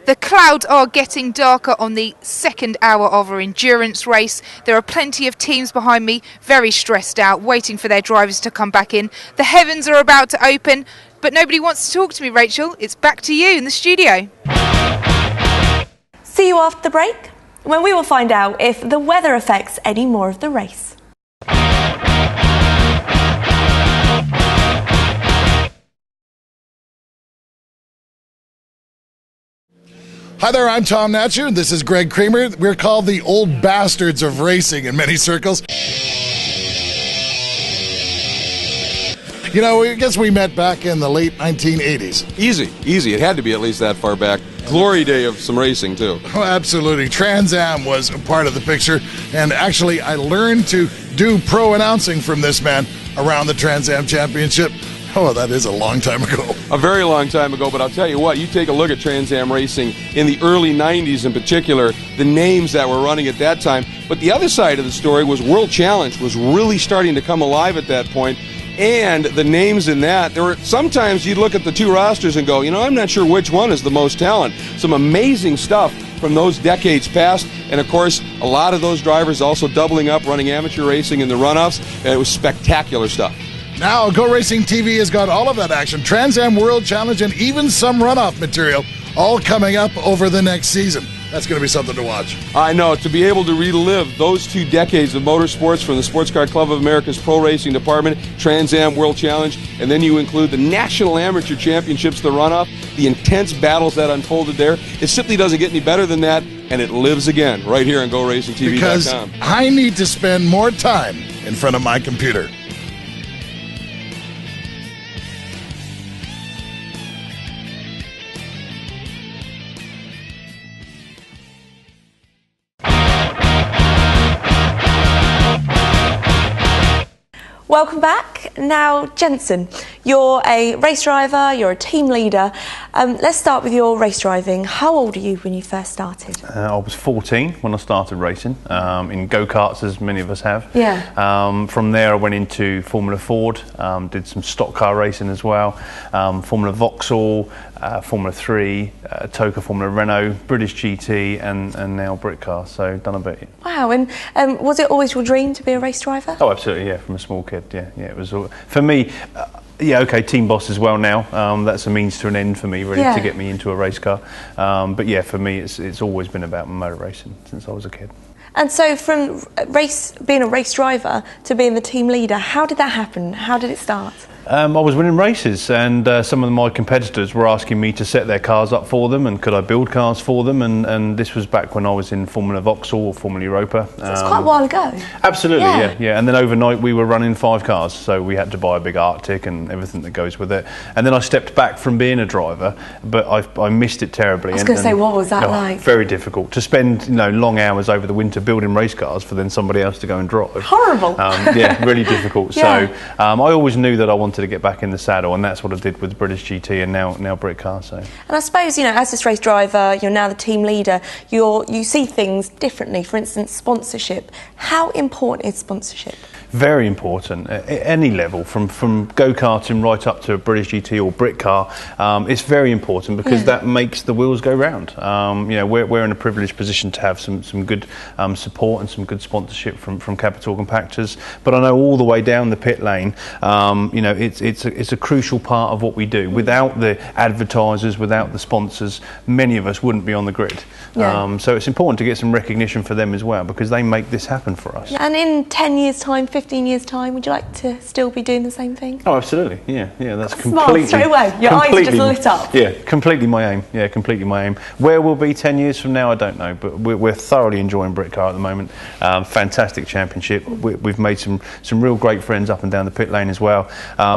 The clouds are getting darker on the second hour of our endurance race. There are plenty of teams behind me, very stressed out, waiting for their drivers to come back in. The heavens are about to open, but nobody wants to talk to me, Rachel. It's back to you in the studio. See you after the break, when we will find out if the weather affects any more of the race. Hi there, I'm Tom Natcher. This is Greg Kramer. We're called the old bastards of racing in many circles. You know, I guess we met back in the late 1980s. Easy. It had to be at least that far back. Glory day of some racing, too. Oh, absolutely. Trans Am was a part of the picture, and actually I learned to do pro announcing from this man around the Trans Am Championship. Oh, that is a long time ago. A very long time ago, but I'll tell you what, you take a look at Trans Am racing in the early 90s in particular, the names that were running at that time. But the other side of the story was World Challenge was really starting to come alive at that point. And the names in that, there were sometimes you'd look at the two rosters and go, you know, I'm not sure which one is the most talent. Some amazing stuff from those decades past. And of course, a lot of those drivers also doubling up, running amateur racing in the runoffs. And it was spectacular stuff. Now, GoRacingTV has got all of that action, Trans Am World Challenge, and even some runoff material, all coming up over the next season. That's going to be something to watch. I know. To be able to relive those 2 decades of motorsports from the Sports Car Club of America's Pro Racing Department, Trans Am World Challenge, and then you include the National Amateur Championships, the runoff, the intense battles that unfolded there. It simply doesn't get any better than that, and it lives again right here on GoRacingTV.com. Because I need to spend more time in front of my computer. Welcome back. Now, Jensen, you're a race driver, you're a team leader. Let's start with your race driving. How old are you when you first started? I was 14 when I started racing, in go-karts, as many of us have. Yeah. From there I went into Formula Ford, did some stock car racing as well, Formula Vauxhall, Formula 3, Toka Formula Renault, British GT, and now Britcar, so done a bit. Wow, and was it always your dream to be a race driver? Oh, absolutely, yeah, from a small kid, yeah, it was, for me, yeah, okay, team boss as well now, that's a means to an end for me, really, to get me into a race car, but yeah, for me, it's always been about motor racing since I was a kid. And so from being a race driver to being the team leader, how did that happen? How did it start? I was winning races, and some of my competitors were asking me to set their cars up for them, and could I build cars for them, and this was back when I was in Formula Vauxhall or Formula Europa. So it's quite a while ago. Absolutely, yeah. And then overnight we were running 5 cars, so we had to buy a big Arctic and everything that goes with it. And then I stepped back from being a driver, but I missed it terribly. I was going to say, what was that like? Very difficult to spend long hours over the winter building race cars for then somebody else to go and drive. Horrible. Really difficult. Yeah. So I always knew that I wanted to get back in the saddle, and that's what I did with British GT and now Britcar. So. And I suppose, as this race driver, you're now the team leader, you see things differently. For instance, sponsorship. How important is sponsorship? Very important at any level, from go-karting right up to a British GT or Britcar. It's very important because that makes the wheels go round. We're in a privileged position to have some good support and some good sponsorship from capital compactors. But I know all the way down the pit lane, it's a crucial part of what we do. Without the advertisers, without the sponsors, many of us wouldn't be on the grid. Yeah. So it's important to get some recognition for them as well, because they make this happen for us. And in 10 years' time, 15 years' time, would you like to still be doing the same thing? Oh, absolutely. Yeah. That's Smart, completely. straight away. Your eyes just lit up. Yeah, completely my aim. Yeah, completely my aim. Where we'll be 10 years from now, I don't know, but we're thoroughly enjoying Britcar at the moment. Fantastic championship. We've made some real great friends up and down the pit lane as well.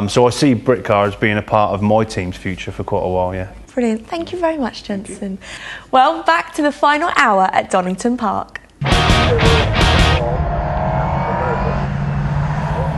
So I see Britcar as being a part of my team's future for quite a while. Yeah. Brilliant. Thank you very much, Jensen. Well, back to the final hour at Donington Park.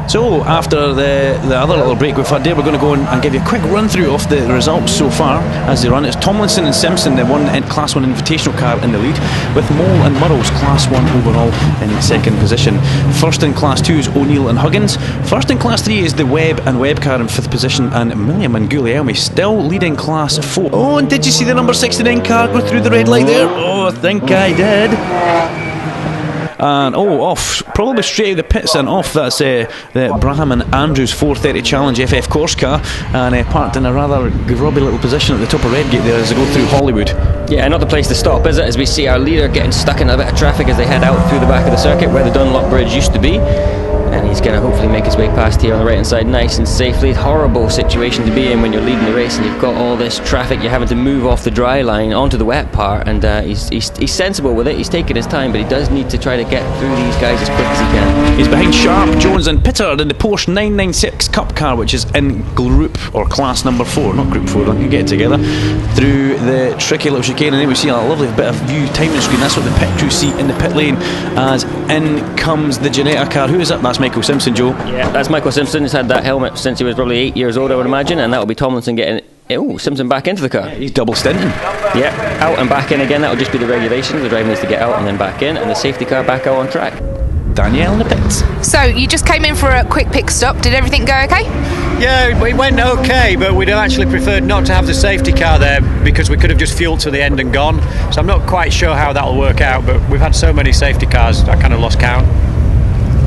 So after the other little break we've had there, we're going to go and give you a quick run through of the results so far as they run. It's Tomlinson and Simpson, the Class 1 Invitational car, in the lead, with Mole and Murrells Class 1 overall in second position. First in Class 2 is O'Neill and Huggins. First in Class 3 is the Webb and Webb car in fifth position, and Milliam and Guglielmi still leading Class 4. Oh, and did you see the number 69 car go through the red light there? Oh, I think I did. And off, probably straight out the pits and off. That's the Braham and Andrews 430 Challenge FF course car, and parked in a rather grubby little position at the top of Redgate there as they go through Hollywood. Yeah, not the place to stop, is it? As we see our leader getting stuck in a bit of traffic as they head out through the back of the circuit where the Dunlop Bridge used to be. And he's going to hopefully make his way past here on the right hand side nice and safely. Horrible situation to be in when you're leading the race and you've got all this traffic. You're having to move off the dry line onto the wet part, and he's sensible with it. He's taking his time, but he does need to try to get through these guys as quick as he can. He's behind Sharp, Jones and Pittard in the Porsche 996 Cup car, which is in group or class number 4, not group 4. They can get it together through the tricky little chicane, and then we see a lovely bit of view timing screen. That's what the pit crew see in the pit lane as in comes the Ginetta car. Who is it? That's Michael Simpson, Joe. Yeah, that's Michael Simpson. He's had that helmet since he was probably 8 years old, I would imagine, and that will be Tomlinson getting Simpson back into the car. Yeah, he's double stinting. Yeah, out and back in again. That will just be the regulation. The driver needs to get out and then back in, and the safety car back out on track. Danielle in the pits. So you just came in for a quick pit stop. Did everything go okay? Yeah, it went okay, but we'd actually preferred not to have the safety car there because we could have just fueled to the end and gone. So I'm not quite sure how that'll work out, but we've had so many safety cars I kind of lost count.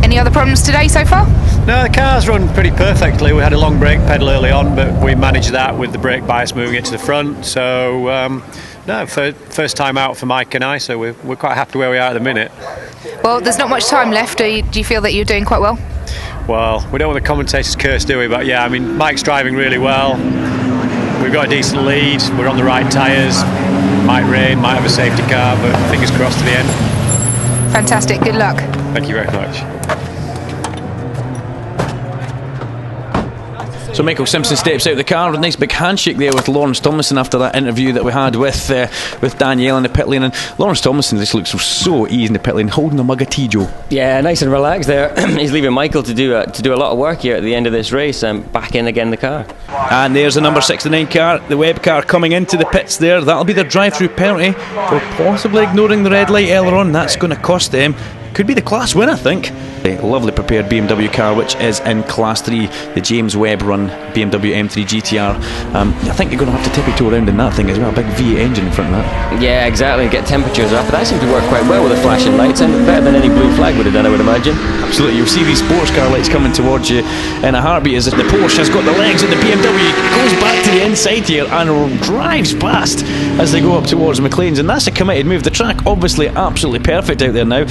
Any other problems today so far? No, the car's run pretty perfectly. We had a long brake pedal early on, but we managed that with the brake bias moving it to the front. So no, first time out for Mike and I, so we're quite happy where we are at the minute. Well, there's not much time left. Do you feel that you're doing quite well? Well, we don't want the commentators' curse, do we? But yeah, I mean, Mike's driving really well. We've got a decent lead. We're on the right tyres. Might rain, might have a safety car, but fingers crossed to the end. Fantastic. Good luck. Thank you very much. So Michael Simpson steps out of the car with a nice big handshake there with Lawrence Tomlinson after that interview that we had with Danielle in the pit lane. And Lawrence Tomlinson just looks so easy in the pit lane, holding a mug of tea, Joe. Yeah, nice and relaxed there. He's leaving Michael to do a lot of work here at the end of this race, and back in again the car. And there's the number 69 car, the Webb car, coming into the pits there. That'll be their drive-through penalty for possibly ignoring the red light earlier on. That's going to cost them. Could be the class win, I think. A lovely prepared BMW car, which is in Class 3, the James Webb run BMW M3 GTR. I think you're going to have to tippy-toe around in that thing as well. A big V8 engine in front of that. Yeah, exactly. Get temperatures up. That seemed to work quite well with the flashing lights, and better than any blue flag would have done, I would imagine. Absolutely. You'll see these sports car lights coming towards you in a heartbeat as the Porsche has got the legs of the BMW, goes back to the inside here and drives past as they go up towards McLean's, and that's a committed move. The track obviously absolutely perfect out there now.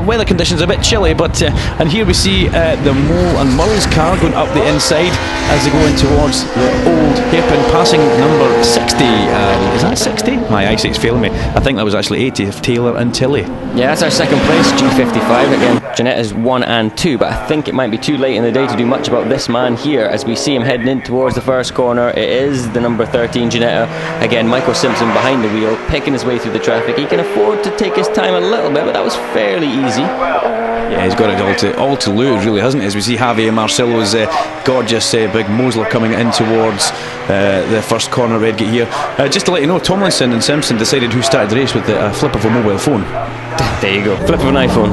Weather conditions a bit chilly, but And here we see the Mole and Murrells car going up the inside as they go in towards the old hairpin, passing number 60. Is that 60? My eyesight's failing me. I think that was actually 80 of Taylor and Tilly. Yeah, that's our second place, G55. Again, Ginetta's 1 and 2, but I think it might be too late in the day to do much about this man here as we see him heading in towards the first corner. It is the number 13 Ginetta. Again, Michael Simpson behind the wheel, picking his way through the traffic. He can afford to take his time a little bit, but that was fairly easy. Yeah, he's got it all to lose, really, hasn't he? As we see Javier Marcelo's gorgeous big Mosler coming in towards the first corner red gate here. Just to let you know, Tomlinson and Simpson decided who started the race with a flip of a mobile phone. There you go, flip of an iPhone.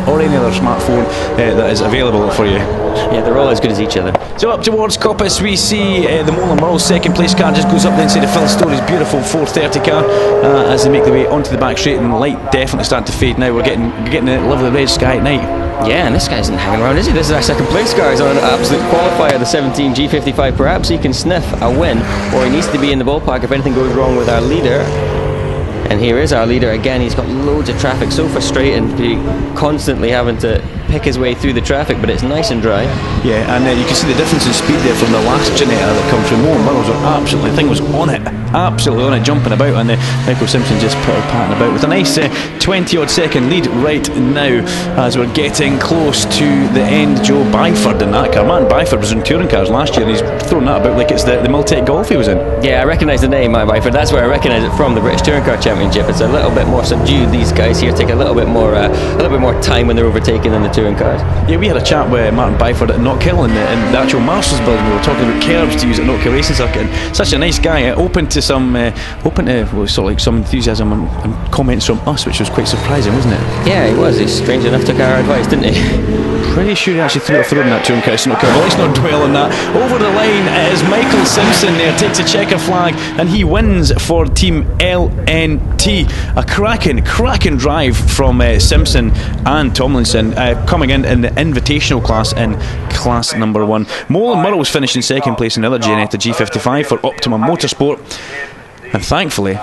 Or any other smartphone that is available for you. Yeah, they're all as good as each other. So up towards Coppice we see the Mole and Murrells second place car just goes up the inside of Phil Story's beautiful 430 car as they make their way onto the back straight, and the light definitely starting to fade now. We're getting a lovely red sky at night. Yeah, and this guy isn't hanging around, is he? This is our second place car. He's on an absolute qualifier, the 17 G55. Perhaps he can sniff a win, or he needs to be in the ballpark if anything goes wrong with our leader. And here is our leader again. He's got loads of traffic, so frustrating to be constantly having to pick his way through the traffic, but it's nice and dry. Yeah, and you can see the difference in speed there from the last Ginetta that come through. More Murrells were absolutely, the thing was on it, absolutely on it, jumping about, and Michael Simpson just put her patting about with a nice 20 odd second lead right now as we're getting close to the end. Joe Byford in that car. Martin Byford was in touring cars last year, and he's thrown that about like it's the Multec Golf he was in. Yeah, I recognise the name, Martin Byford. That's where I recognise it from, the British Touring Car Championship. It's a little bit more subdued. These guys here take a little bit more time when they're overtaking than the touring cars. Yeah, we had a chat with Martin Byford at Knockhill in the actual Masters building. We were talking about curbs to use at Knockhill Racing Circuit, and such a nice guy, open to some enthusiasm and comments from us, which was quite surprising, wasn't it? Yeah, he was. He strangely enough took our advice, didn't he? Pretty sure he actually threw it through in that touring car. Well, let's not dwell on that. Over the line is Michael Simpson there, takes a checker flag, and he wins for Team LNT. A cracking drive from Simpson and Tomlinson, coming in the invitational class in class number 1. Mole and Murrells finished in second place in the other Ginetta G55 for Optimum Motorsport. And thankfully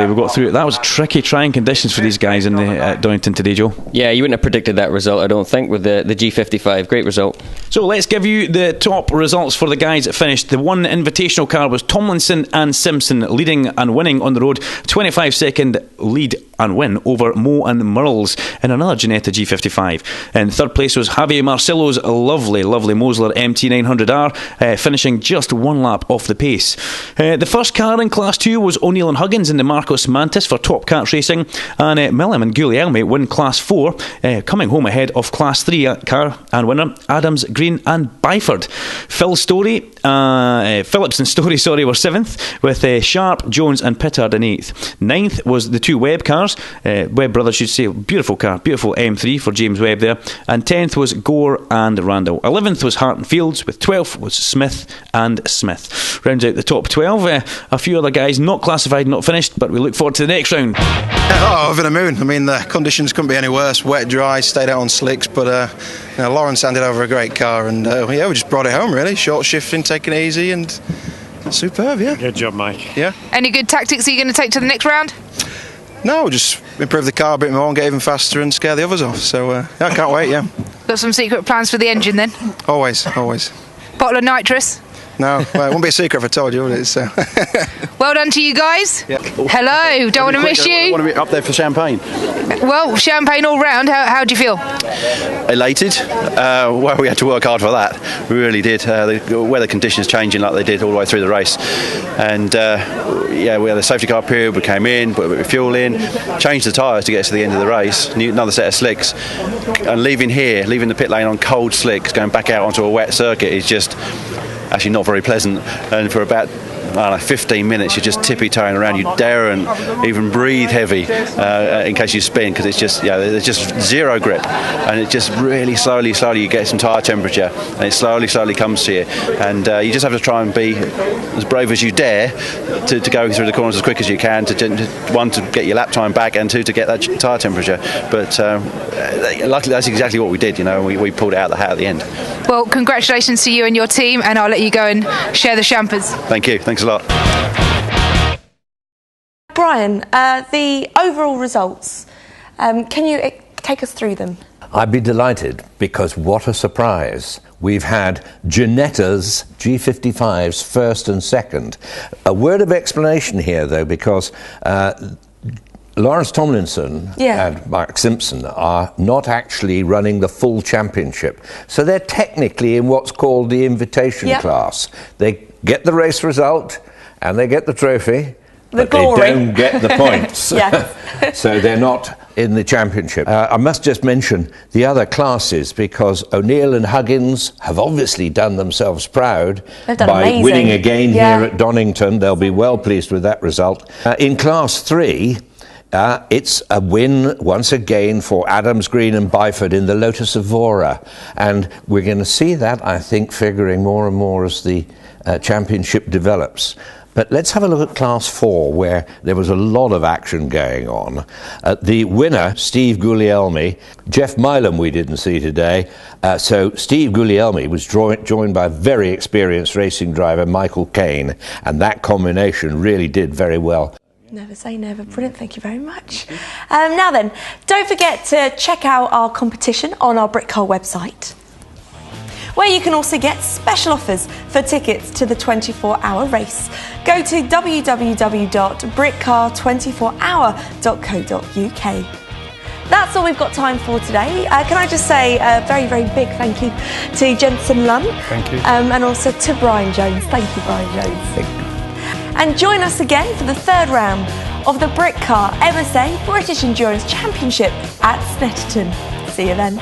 we got through it. That was tricky, trying conditions for these guys in the Donington today, Joe. Yeah, you wouldn't have predicted that result, I don't think, with the G55. Great result. So let's give you the top results for the guys that finished. The one invitational car was Tomlinson and Simpson leading and winning on the road. 25 second lead and win over Mo and Murrells in another Ginetta G55. In third place was Javier Marcelo's lovely Mosler MT900R, finishing just one lap off the pace. The first car in Class 2 was O'Neill and Huggins in the Marcos Mantis for Top Cat Racing, and Millam and Guglielmi win Class 4, coming home ahead of Class 3 car and winner Adams, Green and Byford. Phillips and Story were 7th, with Sharp, Jones and Pittard in 8th. 9th was the two Webb cars, Webb brothers should say, beautiful car, beautiful M3 for James Webb there, and 10th was Gore and Randall. 11th was Hart and Fields, with 12th was Smith and Smith. Rounds out the top 12, a few other guys not classified, not finished, but we look forward to the next round. Oh, over the moon. I mean, the conditions couldn't be any worse. Wet, dry, stayed out on slicks, but Lawrence handed over a great car, and we just brought it home, really. Short shifting, taking it easy, and superb, yeah. Good job, Mike. Yeah. Any good tactics are you going to take to the next round? No, just improve the car a bit more and get even faster and scare the others off. So, I can't wait, yeah. Got some secret plans for the engine then? Always. Bottle of nitrous? No, well, it wouldn't be a secret if I told you, would it? So. Well done to you guys. Yeah. Hello, don't want to miss you. I want to be up there for champagne. Well, champagne all round. How do you feel? Elated. Well, we had to work hard for that. We really did. The weather conditions changing like they did all the way through the race, and we had a safety car period. We came in, put fuel in, changed the tyres to get us to the end of the race. Another set of slicks, and leaving the pit lane on cold slicks, going back out onto a wet circuit is just actually not very pleasant. And for about 15 minutes you're just tippy-toeing around. You daren't even breathe heavy in case you spin, because it's just there's just zero grip, and it just really slowly you get some tyre temperature, and it slowly comes to you, and you just have to try and be as brave as you dare to go through the corners as quick as you can, to get your lap time back, and to get that tyre temperature. But luckily that's exactly what we did. We pulled it out the hat at the end. Well, congratulations to you and your team, and I'll let you go and share the champers. Thank you. Thanks a lot. Brian, the overall results, can you take us through them? I'd be delighted, because what a surprise. We've had Ginetta's G55s first and second. A word of explanation here, though, because Lawrence Tomlinson and Mark Simpson are not actually running the full championship. So they're technically in what's called the invitation class. They get the race result and they get the trophy, but they don't get the points. So they're not in the championship. I must just mention the other classes, because O'Neill and Huggins have obviously done themselves proud by winning again here at Donington. They'll be well pleased with that result. In Class 3, it's a win once again for Adams, Green and Byford in the Lotus Evora, and we're going to see that, I think, figuring more and more as the championship develops. But let's have a look at Class 4, where there was a lot of action going on. The winner, Steve Guglielmi, Jeff Milam we didn't see today, so Steve Guglielmi was joined by a very experienced racing driver, Michael Caine, and that combination really did very well. Never say never. Brilliant, thank you very much. Now then, don't forget to check out our competition on our Britcar website, where you can also get special offers for tickets to the 24-hour race. Go to www.britcar24hour.co.uk. That's all we've got time for today. Can I just say a very, very big thank you to Jensen Lunn. Thank you. And also to Brian Jones. Thank you, Brian Jones. Thank you. And join us again for the third round of the Britcar MSA British Endurance Championship at Snetterton. See you then.